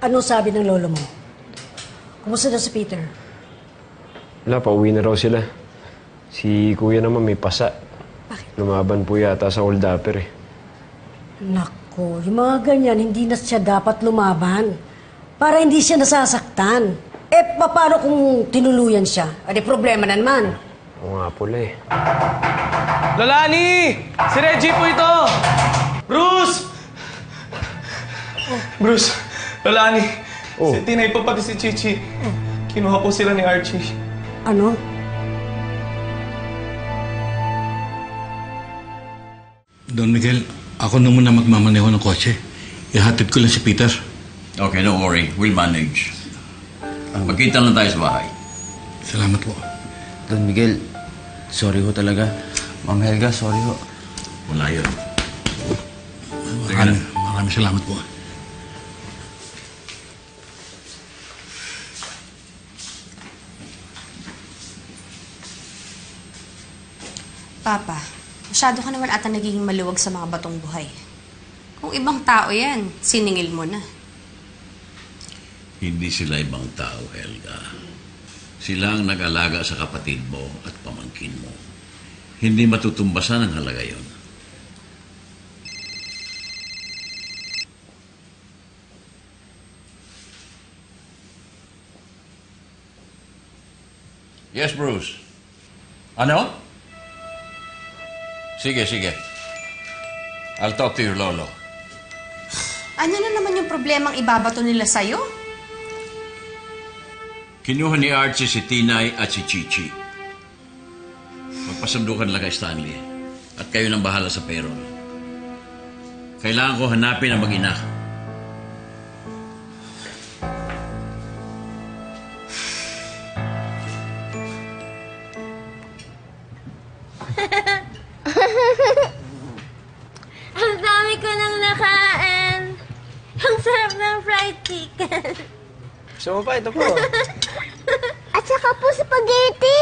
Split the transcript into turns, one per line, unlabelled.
Anong sabi ng lolo mo? Kumusta daw si Peter?
Wala, pauwi na raw sila. Si kuya naman may pasa.
Bakit?
Lumaban po yata sa hold-upper eh.
Nako, yung mga ganyan, hindi na siya dapat lumaban. Para hindi siya nasasaktan. Eh, paano kung tinuluyan siya? Adi, problema na naman.
Oo nga pala eh.
Lolani! Si Reggie po ito! Bruce! Bruce, Lolani. Si Tinay po pati si Chichi. Kinuha po sila ni Archie.
Ano?
Don Miguel, ako na muna magmamaneho ng kotse. Ihatid ko lang si Peter.
Okay, don't worry. We'll manage. Magkita lang tayo sa bahay.
Salamat po.
Don Miguel, sorry ho talaga. Ma'am Helga, sorry ho.
Wala yun.
Maraming salamat po.
Papa, masyado ka naman ata nagiging maluwag sa mga batong buhay. Kung ibang tao yan, siningil mo na.
Hindi sila ibang tao, Helga. Sila ang nag-alaga sa kapatid mo at pamangkin mo. Hindi matutumbasan ang halaga yon. Yes, Bruce. Ano? Sige, sige. I'll talk to your lolo.
Ano na naman yung problemang ibabato nila sa'yo?
Kinuha ni Archie si Tinay at si Chichi. Magpasundukan lang kay Stanley. At kayo nang bahala sa payroll. Kailangan ko hanapin ang mag-ina.
Ang dami ko nang nakain. Ang sarap ng fried chicken.
Gusto mo pa? Ito po.
At saka po spaghetti.